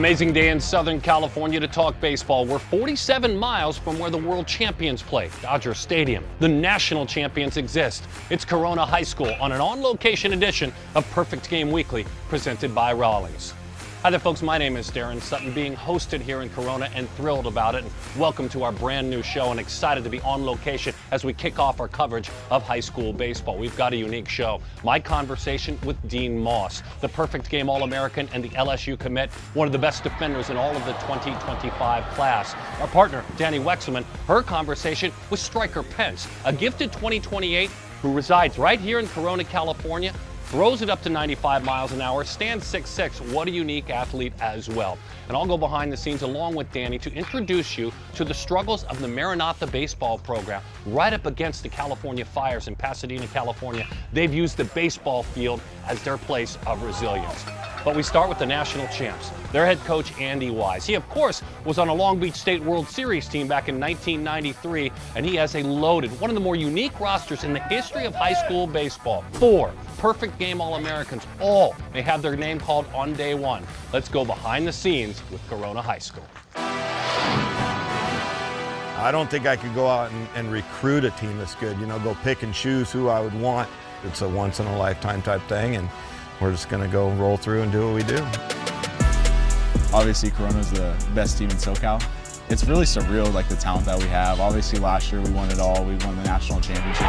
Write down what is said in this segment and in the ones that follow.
amazing day in Southern California to talk baseball. We're 47 miles from where the world champions play, Dodger Stadium. The national champions exist. It's Corona High School on an on-location edition of Perfect Game Weekly, presented by Rawlings. Hi there, folks. My name is Darren Sutton, being hosted here in Corona and thrilled about it. And welcome to our brand new show and excited to be on location as we kick off our coverage of high school baseball. We've got a unique show. My conversation with Dean Moss, the Perfect Game All-American and the LSU commit, one of the best defenders in all of the 2025 class. Our partner, Danny Wexelman, her conversation with Striker Pence, a gifted 2028 who resides right here in Corona, California, throws it up to 95 miles an hour, stands 6'6". What a unique athlete as well. And I'll go behind the scenes along with Danny to introduce you to the struggles of the Maranatha baseball program right up against the California Fires in Pasadena, California. They've used the baseball field as their place of resilience. But we start with the national champs, their head coach, Andy Wise. He, of course, was on a Long Beach State World Series team back in 1993, and he has a loaded, one of the more unique rosters in the history of high school baseball. 4 Perfect Game All-Americans, all may have their name called on day one. Let's go behind the scenes with Corona High School. I don't think I could go out and recruit a team that's good, go pick and choose who I would want. It's a once-in-a-lifetime type thing, and we're just going to go roll through and do what we do. Obviously, Corona's the best team in SoCal. It's really surreal, like the talent that we have. Obviously, last year we won it all. We won the national championship.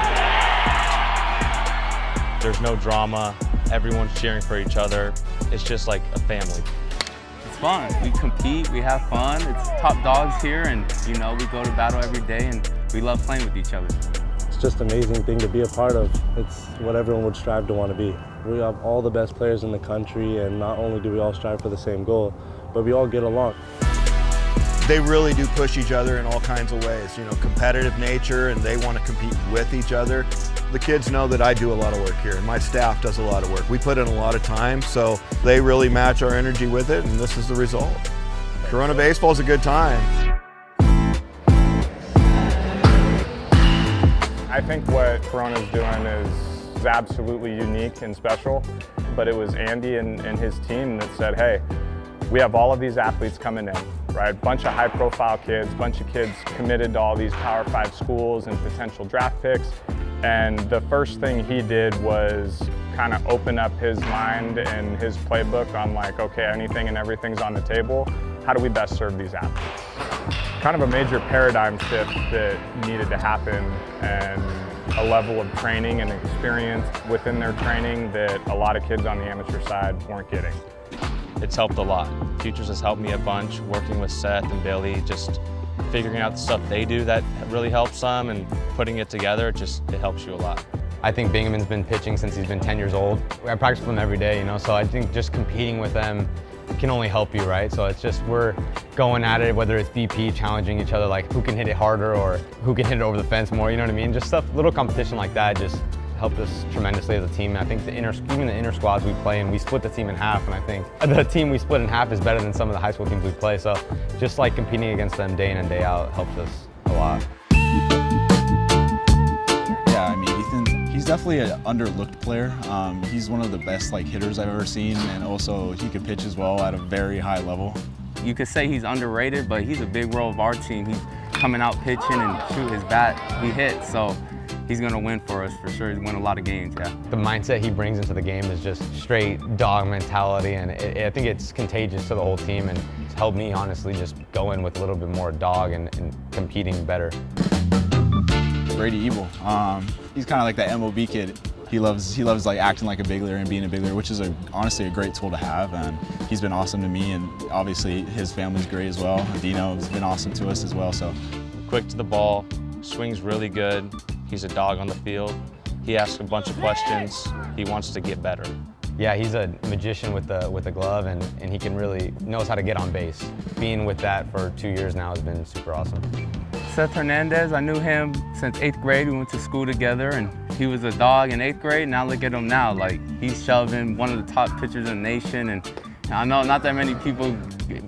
There's no drama. Everyone's cheering for each other. It's just like a family. It's fun. We compete. We have fun. It's top dogs here, and we go to battle every day, and we love playing with each other. It's just an amazing thing to be a part of. It's what everyone would strive to want to be. We have all the best players in the country, and not only do we all strive for the same goal, but we all get along. They really do push each other in all kinds of ways, competitive nature, and they want to compete with each other. The kids know that I do a lot of work here, and my staff does a lot of work. We put in a lot of time, so they really match our energy with it, and this is the result. Corona baseball is a good time. I think what Corona's doing is absolutely unique and special, but it was Andy and his team that said, hey, we have all of these athletes coming in, right? Bunch of high-profile kids, bunch of kids committed to all these Power 5 schools and potential draft picks. And the first thing he did was kind of open up his mind and his playbook on like, okay, anything and everything's on the table. How do we best serve these athletes? Kind of a major paradigm shift that needed to happen, and a level of training and experience within their training that a lot of kids on the amateur side weren't getting. It's helped a lot. Futures has helped me a bunch, working with Seth and Billy, just figuring out the stuff they do that really helps them, and putting it together, it helps you a lot. I think Bingham's been pitching since he's been 10 years old. I practice with him every day, so I think just competing with them can only help you, right? So it's just, we're going at it, whether it's BP, challenging each other, like who can hit it harder or who can hit it over the fence more, you know what I mean? Just stuff, little competition like that just helped us tremendously as a team. I think even the inner squads we play in, we split the team in half, and I think the team we split in half is better than some of the high school teams we play. So just like competing against them day in and day out helps us a lot. Yeah, I mean, Ethan, he's definitely an underlooked player. He's one of the best hitters I've ever seen, and also he could pitch as well at a very high level. You could say he's underrated, but he's a big role of our team. He's coming out pitching and shoot his bat, he hits. So he's going to win for us for sure. He's win a lot of games, yeah. The mindset he brings into the game is just straight dog mentality, and I think it's contagious to the whole team, and it's helped me honestly just go in with a little bit more dog and competing better. Brady Ebel, he's kind of like that MLB kid. He loves acting like a big leaguer and being a big leaguer, which is honestly a great tool to have, and he's been awesome to me, and obviously his family's great as well. Dino has been awesome to us as well. So Quick to the ball, swings really good. He's a dog on the field. He asks a bunch of questions. He wants to get better. Yeah, he's a magician with the glove, and he can really knows how to get on base. Being with that for 2 years now has been super awesome. Seth Hernandez, I knew him since 8th grade. We went to school together, and he was a dog in 8th grade. Now look at him now. He's shoving, one of the top pitchers in the nation, and I know not that many people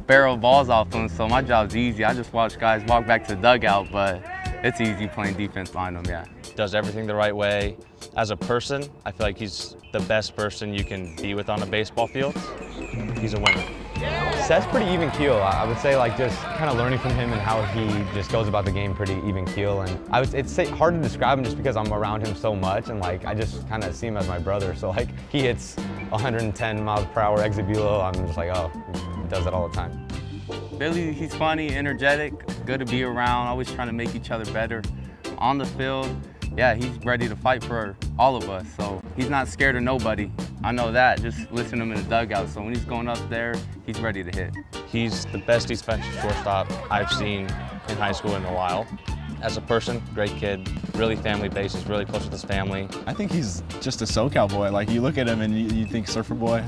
barrel balls off him, so my job's easy. I just watch guys walk back to the dugout, but it's easy playing defense behind him, yeah. Does everything the right way. As a person, I feel like he's the best person you can be with on a baseball field. He's a winner. Seth's pretty even keel. I would say like just kind of learning from him and how he just goes about the game pretty even keel. And it's hard to describe him just because I'm around him so much and like I just kind of see him as my brother. So like he hits 110 miles per hour exit velo. I'm just like, oh, he does that all the time. Billy, he's funny, energetic, good to be around, always trying to make each other better. On the field, yeah, he's ready to fight for all of us, so he's not scared of nobody. I know that, just listening to him in the dugout, so when he's going up there, he's ready to hit. He's the best defensive shortstop I've seen in high school in a while. As a person, great kid, really family-based, he's really close with his family. I think he's just a SoCal boy. Like you look at him and you think surfer boy,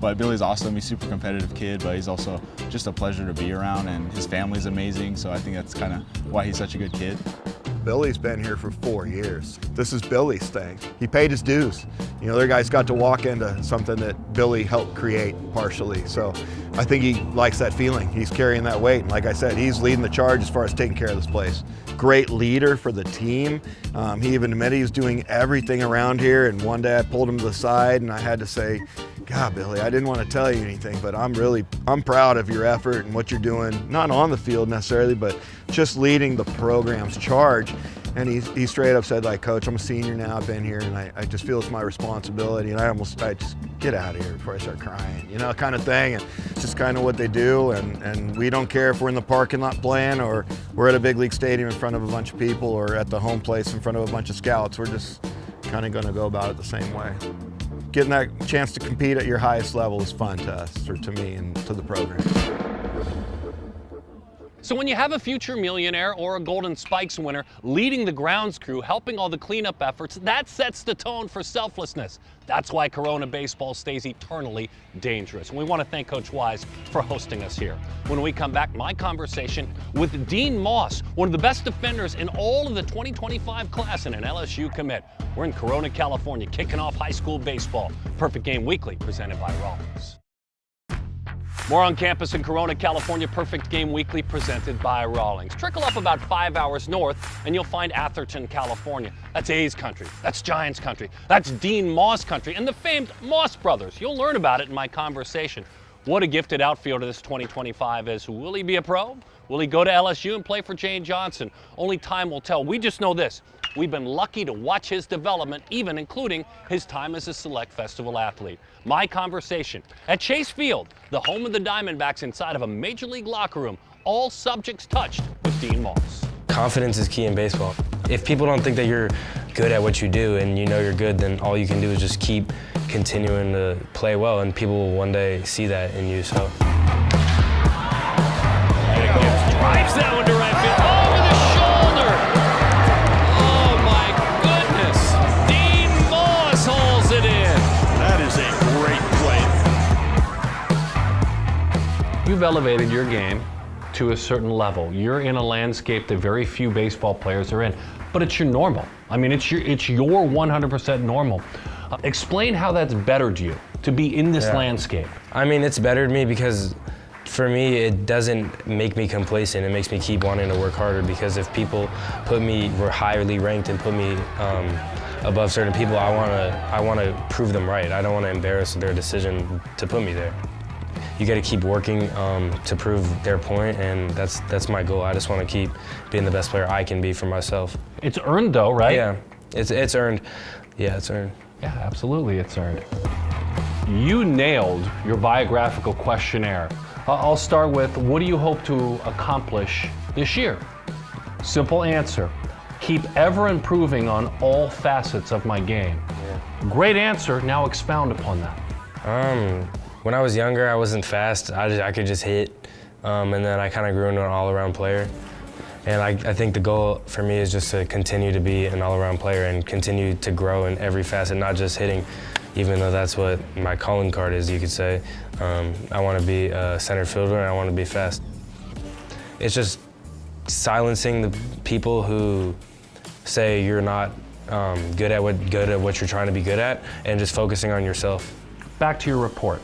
but Billy's awesome. He's a super competitive kid, but he's also just a pleasure to be around, and his family's amazing, so I think that's kind of why he's such a good kid. Billy's been here for 4 years. This is Billy's thing. He paid his dues. You know, their guys got to walk into something that Billy helped create partially. So I think he likes that feeling. He's carrying that weight. And like I said, he's leading the charge as far as taking care of this place. Great leader for the team. He even admitted he was doing everything around here. And one day I pulled him to the side and I had to say, God, Billy, I didn't want to tell you anything, but I'm proud of your effort and what you're doing, not on the field necessarily, but just leading the program's charge. And he straight up said, like, Coach, I'm a senior now, I've been here, and I just feel it's my responsibility. And I just get out of here before I start crying, you know, kind of thing. And it's just kind of what they do. And we don't care if we're in the parking lot playing or we're at a big league stadium in front of a bunch of people or at the home place in front of a bunch of scouts. We're just kind of going to go about it the same way. Getting that chance to compete at your highest level is fun to us, or to me, and to the program. So when you have a future millionaire or a Golden Spikes winner leading the grounds crew, helping all the cleanup efforts, that sets the tone for selflessness. That's why Corona baseball stays eternally dangerous. And we want to thank Coach Wise for hosting us here. When we come back, my conversation with Dean Moss, one of the best defenders in all of the 2025 class and an LSU commit. We're in Corona, California, kicking off high school baseball. Perfect Game Weekly, presented by Rawlings. More on campus in Corona, California. Perfect Game Weekly presented by Rawlings. Trickle up about 5 hours north and you'll find Atherton, California. That's A's country. That's Giants country. That's Dean Moss country and the famed Moss brothers. You'll learn about it in my conversation. What a gifted outfielder this 2025 is. Will he be a pro? Will he go to LSU and play for Jane Johnson? Only time will tell. We just know this. We've been lucky to watch his development, even including his time as a select festival athlete. My conversation at Chase Field, the home of the Diamondbacks, inside of a major league locker room. All subjects touched with Dean Moss. Confidence is key in baseball. If people don't think that you're good at what you do and you know you're good, then all you can do is just keep continuing to play well, and people will one day see that in you. So. Drives that one to right field, over the shoulder. Oh my goodness. Dean Moss hauls it in. That is a great play. You've elevated your game to a certain level. You're in a landscape that very few baseball players are in, but it's your normal. I mean, it's your 100% normal. Explain how that's bettered you to be in this landscape. I mean, it's bettered me because for me, it doesn't make me complacent. It makes me keep wanting to work harder, because if people were highly ranked and put me above certain people, I want to prove them right. I don't want to embarrass their decision to put me there. You got to keep working to prove their point, and that's my goal. I just want to keep being the best player I can be for myself. It's earned though, right? Yeah, it's earned. Yeah, it's earned. Yeah, absolutely, it's earned. You nailed your biographical questionnaire. I'll start with, what do you hope to accomplish this year? Simple answer, keep ever improving on all facets of my game. Yeah. Great answer, now expound upon that. When I was younger, I wasn't fast. I could just hit, and then I kind of grew into an all-around player. And I think the goal for me is just to continue to be an all-around player and continue to grow in every facet, not just hitting, even though that's what my calling card is, you could say. I want to be a center fielder, and I want to be fast. It's just silencing the people who say you're not good at what you're trying to be good at, and just focusing on yourself. Back to your report.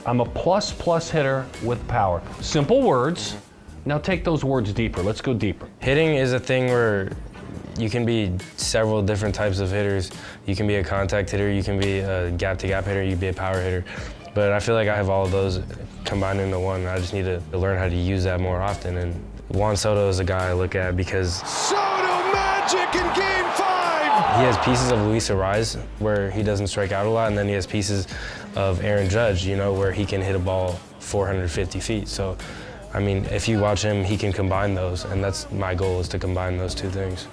I'm a plus hitter with power. Simple words. Now take those words deeper. Let's go deeper. Hitting is a thing where you can be several different types of hitters. You can be a contact hitter, you can be a gap-to-gap hitter, you can be a power hitter. But I feel like I have all of those combined into one. I just need to learn how to use that more often. And Juan Soto is a guy I look at because Soto magic in Game 5! he has pieces of Luis Ariz where he doesn't strike out a lot, and then he has pieces of Aaron Judge, you know, where he can hit a ball 450 feet. So, I mean, if you watch him, he can combine those, and that's my goal, is to combine those two things.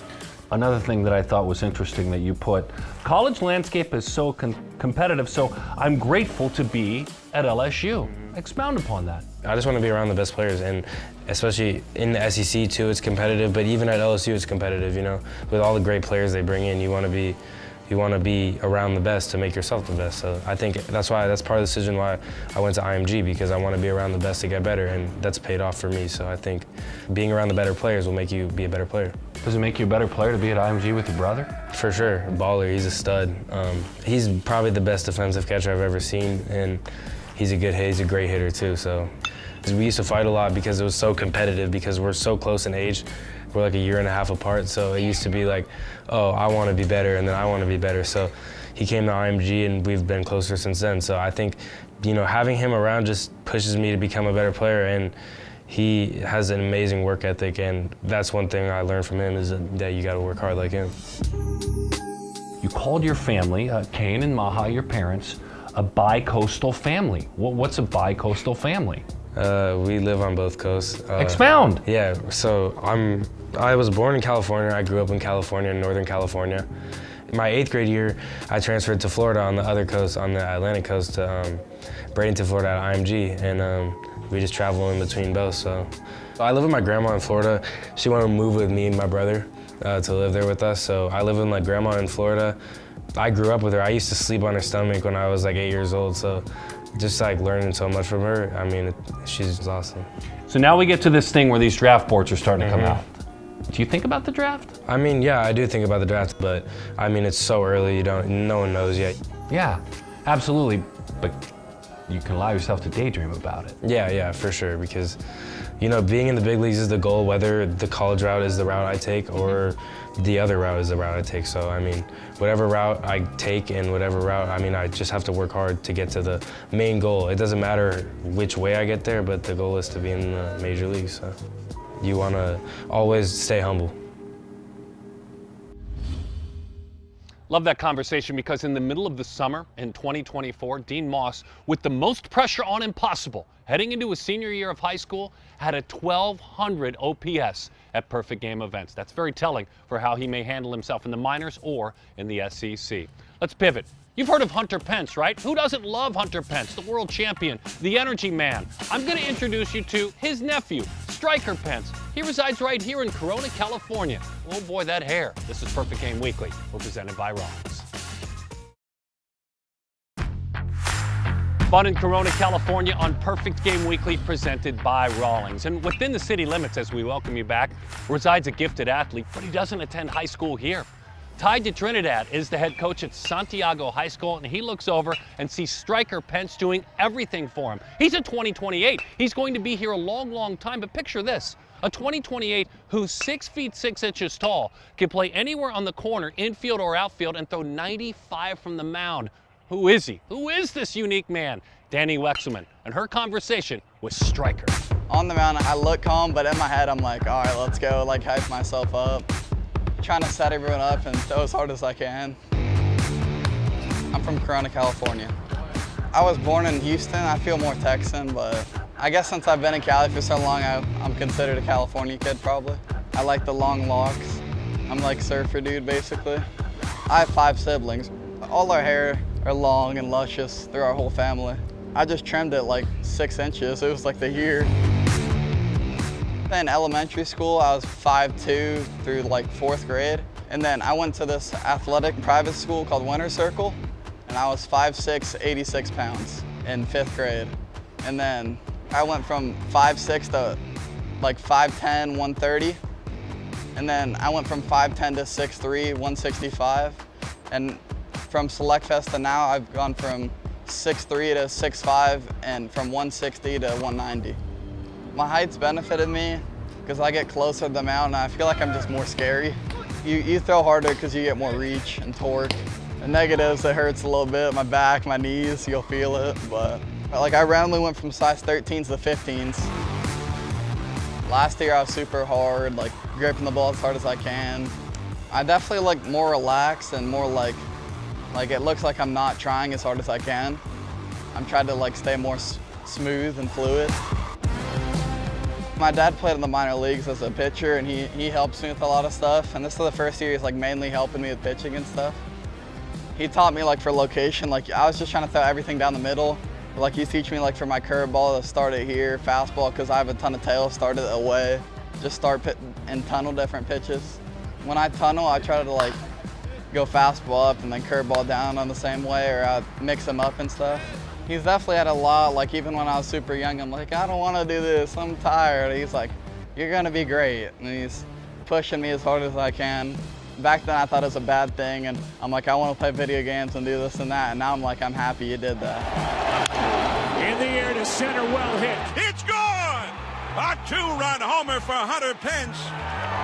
Another thing that I thought was interesting that you put, college landscape is so competitive, so I'm grateful to be at LSU. Expound upon that. I just want to be around the best players, and especially in the SEC too, it's competitive, but even at LSU it's competitive, you know. With all the great players they bring in, you want to be around the best to make yourself the best. So I think that's part of the decision why I went to IMG, because I want to be around the best to get better, and that's paid off for me. So I think being around the better players will make you be a better player. Does it make you a better player to be at IMG with your brother? For sure, baller, he's a stud. He's probably the best defensive catcher I've ever seen, and he's a good hit, he's a great hitter too. So we used to fight a lot because it was so competitive, because we're so close in age. We're like a year and a half apart, so it used to be like, oh, I want to be better, and then I want to be better. So he came to IMG, and we've been closer since then. So I think, you know, having him around just pushes me to become a better player, and he has an amazing work ethic, and that's one thing I learned from him, is that you got to work hard like him. You called your family, Kane and Maha, your parents, a bi-coastal family. What's a bi-coastal family? We live on both coasts. Expound. Yeah, so I was born in California. I grew up in California, in Northern California. In my 8th grade year, I transferred to Florida on the other coast, on the Atlantic coast, to Bradenton, Florida at IMG, and we just travel in between both. So I live with my grandma in Florida. She wanted to move with me and my brother to live there with us. So I live with my grandma in Florida. I grew up with her. I used to sleep on her stomach when I was like 8 years old. So just like learning so much from her, I mean, she's awesome. So now we get to this thing where these draft boards are starting to come out. Do you think about the draft? I mean, yeah, I do think about the draft, but I mean, it's so early, no one knows yet. Yeah, absolutely, but you can allow yourself to daydream about it. Yeah, for sure, because, you know, being in the big leagues is the goal, whether the college route is the route I take or the other route is the route I take. So, I mean, whatever route I take and whatever route, I mean, I just have to work hard to get to the main goal. It doesn't matter which way I get there, but the goal is to be in the major leagues. So you want to always stay humble. Love that conversation, because in the middle of the summer in 2024, Dean Moss, with the most pressure on him possible, heading into his senior year of high school, had a 1,200 OPS at perfect game events. That's very telling for how he may handle himself in the minors or in the SEC. Let's pivot. You've heard of Hunter Pence, right? Who doesn't love Hunter Pence, the world champion, the energy man? I'm going to introduce you to his nephew, Striker Pence. He resides right here in Corona, California. Oh boy, that hair. This is Perfect Game Weekly. We're presented by Rawlings. Fun in Corona, California on Perfect Game Weekly, presented by Rawlings. And within the city limits, as we welcome you back, resides a gifted athlete, but he doesn't attend high school here. Tied to Trinidad is the head coach at Santiago High School, and he looks over and sees Striker Pence doing everything for him. He's a 2028. He's going to be here a long, long time, but picture this. A 2028 who's 6 feet 6 inches tall, can play anywhere on the corner, infield or outfield, and throw 95 from the mound. Who is he? Who is this unique man? Danny Wexelman, and her conversation with Striker. On the mound, I look calm, but in my head, I'm like, all right, let's go, like hype myself up. Trying to set everyone up and throw as hard as I can. I'm from Corona, California. I was born in Houston. I feel more Texan, but I guess since I've been in Cali for so long, I'm considered a California kid probably. I like the long locks. I'm like surfer dude, basically. I have 5 siblings. All our hair are long and luscious through our whole family. I just trimmed it like 6 inches. It was like the year. In elementary school, I was 5'2" through like 4th grade. And then I went to this athletic private school called Winter Circle, and I was 5'6", 86 pounds in 5th grade. And then I went from 5'6" to like 5'10", 130. And then I went from 5'10" to 6'3", 165. And from Select Fest to now, I've gone from 6'3" to 6'5", and from 160 to 190. My height's benefited me because I get closer to the mound and I feel like I'm just more scary. You throw harder because you get more reach and torque. The negatives, it hurts a little bit, my back, my knees, you'll feel it, but Like I randomly went from size 13s to 15s. Last year I was super hard, like gripping the ball as hard as I can. I definitely look more relaxed and more like it looks like I'm not trying as hard as I can. I'm trying to like stay more smooth and fluid. My dad played in the minor leagues as a pitcher, and he helps me with a lot of stuff. And this is the first year he's like mainly helping me with pitching and stuff. He taught me like for location, like I was just trying to throw everything down the middle. Like he's teaching me like for my curveball to start it here, fastball because I have a ton of tail, start it away, just start and tunnel different pitches. When I tunnel, I try to like go fastball up and then curveball down on the same way, or I mix them up and stuff. He's definitely had a lot, like even when I was super young, I'm like, I don't want to do this, I'm tired. He's like, you're gonna be great. And he's pushing me as hard as I can. Back then I thought it was a bad thing, and I'm like, I want to play video games and do this and that, and now I'm like, I'm happy you did that. In the air to center, well hit. It's gone! A two-run homer for Hunter Pence.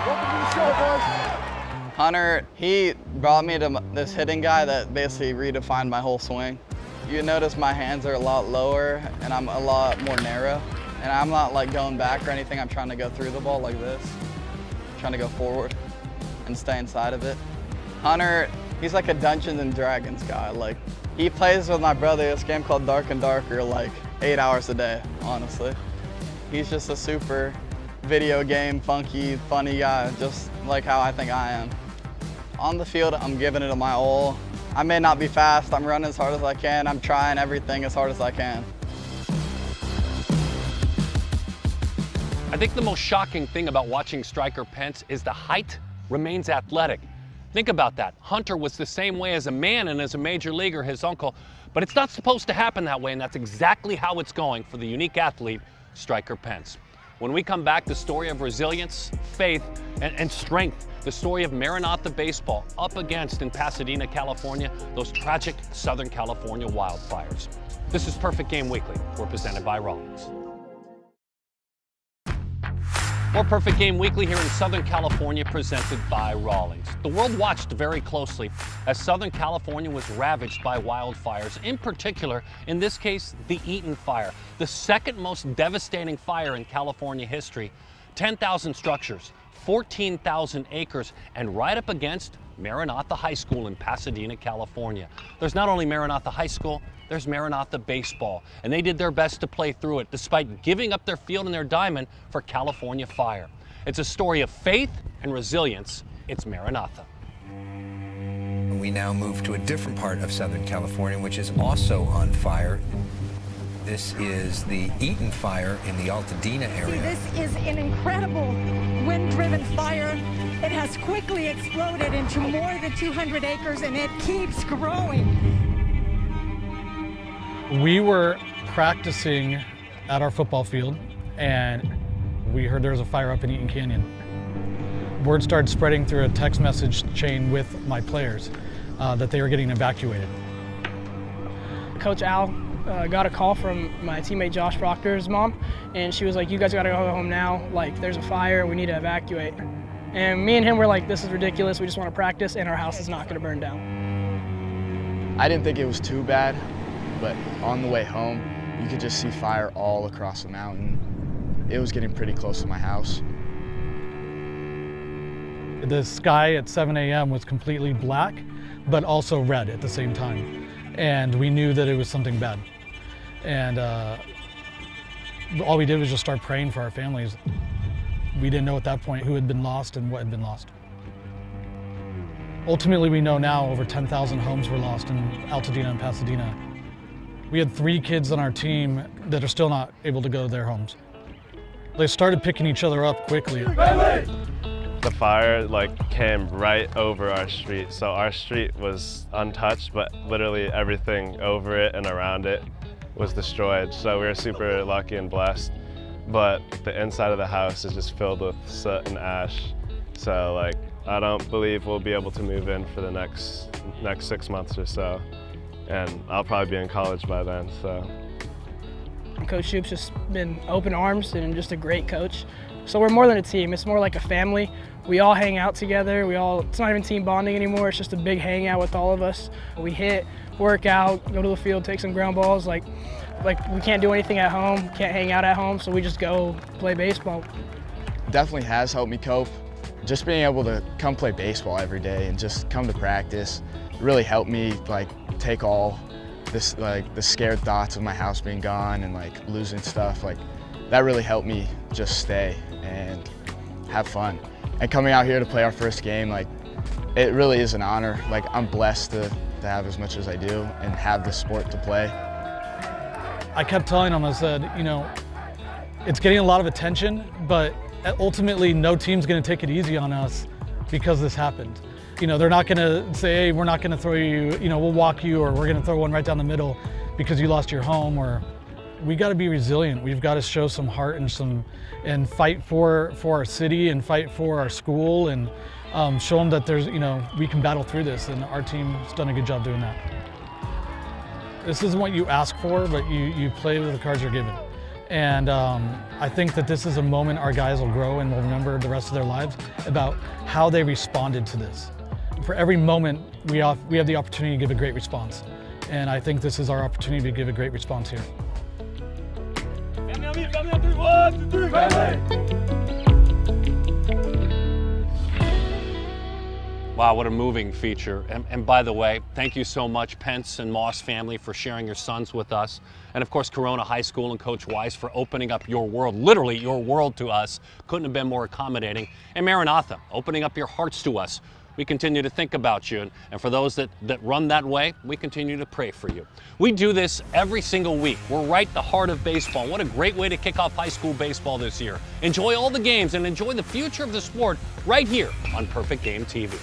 Welcome to the show, boys. Hunter, he brought me to this hitting guy that basically redefined my whole swing. You notice my hands are a lot lower and I'm a lot more narrow. And I'm not like going back or anything, I'm trying to go through the ball like this. I'm trying to go forward and stay inside of it. Hunter, he's like a Dungeons and Dragons guy. Like, he plays with my brother this game called Dark and Darker like 8 hours a day, honestly. He's just a super video game, funky, funny guy, just like how I think I am. On the field, I'm giving it my all. I may not be fast, I'm running as hard as I can, I'm trying everything as hard as I can. I think the most shocking thing about watching Striker Pence is the height remains athletic. Think about that. Hunter was the same way as a man and as a major leaguer, his uncle, but it's not supposed to happen that way, and that's exactly how it's going for the unique athlete, Striker Pence. When we come back, the story of resilience, faith, and strength. The story of Maranatha baseball up against, in Pasadena, California, those tragic Southern California wildfires. This is Perfect Game Weekly. We're presented by Rawlings. More Perfect Game Weekly here in Southern California, presented by Rawlings. The world watched very closely as Southern California was ravaged by wildfires, in particular, in this case, the Eaton Fire, the second most devastating fire in California history. 10,000 structures, 14,000 acres, and right up against Maranatha High School in Pasadena, California. There's not only Maranatha High School, there's Maranatha baseball, and they did their best to play through it despite giving up their field and their diamond for California fire. It's a story of faith and resilience. It's Maranatha. We now move to a different part of Southern California, which is also on fire. This is the Eaton Fire in the Altadena area. This is an incredible wind-driven fire. It has quickly exploded into more than 200 acres, and it keeps growing. We were practicing at our football field, and we heard there was a fire up in Eaton Canyon. Word started spreading through a text message chain with my players that they were getting evacuated. Coach Al got a call from my teammate Josh Proctor's mom, and she was like, you guys gotta go home now, like there's a fire, we need to evacuate. And me and him were like, this is ridiculous, we just want to practice and our house is not gonna burn down. I didn't think it was too bad, but on the way home, you could just see fire all across the mountain. It was getting pretty close to my house. The sky at 7 a.m. was completely black, but also red at the same time. And we knew that it was something bad. And all we did was just start praying for our families. We didn't know at that point who had been lost and what had been lost. Ultimately, we know now over 10,000 homes were lost in Altadena and Pasadena. We had 3 kids on our team that are still not able to go to their homes. They started picking each other up quickly. The fire came right over our street, so our street was untouched, but literally everything over it and around it was destroyed. So we were super lucky and blessed, but the inside of the house is just filled with soot and ash. So I don't believe we'll be able to move in for the next 6 months or so, and I'll probably be in college by then. So. Coach Shoop's just been open arms and just a great coach. So we're more than a team, it's more like a family. We all hang out together, it's not even team bonding anymore, it's just a big hangout with all of us. We hit, work out, go to the field, take some ground balls. like we can't do anything at home, can't hang out at home, so we just go play baseball. Definitely has helped me cope. Just being able to come play baseball every day and just come to practice really helped me like take all this like the scared thoughts of my house being gone and like losing stuff. Like that really helped me just stay and have fun. And coming out here to play our first game, like it really is an honor. Like I'm blessed to have as much as I do and have the sport to play. I kept telling them, I said, you know, it's getting a lot of attention, but ultimately no team's gonna take it easy on us because this happened. You know, they're not gonna say, hey, we're not gonna throw you, you know, we'll walk you, or we're gonna throw one right down the middle because you lost your home. Or we gotta be resilient. We've gotta show some heart and fight for our city and fight for our school and show them that there's, you know, we can battle through this, and our team's done a good job doing that. This isn't what you ask for, but you play with the cards you're given. And I think that this is a moment our guys will grow and will remember the rest of their lives about how they responded to this. For every moment, we have the opportunity to give a great response. And I think this is our opportunity to give a great response here. Wow, what a moving feature. And by the way, thank you so much, Pence and Moss family, for sharing your sons with us. And of course, Corona High School and Coach Weiss for opening up your world, literally your world to us. Couldn't have been more accommodating. And Maranatha, opening up your hearts to us. We continue to think about you. And for those that run that way, we continue to pray for you. We do this every single week. We're right at the heart of baseball. What a great way to kick off high school baseball this year. Enjoy all the games and enjoy the future of the sport right here on Perfect Game TV.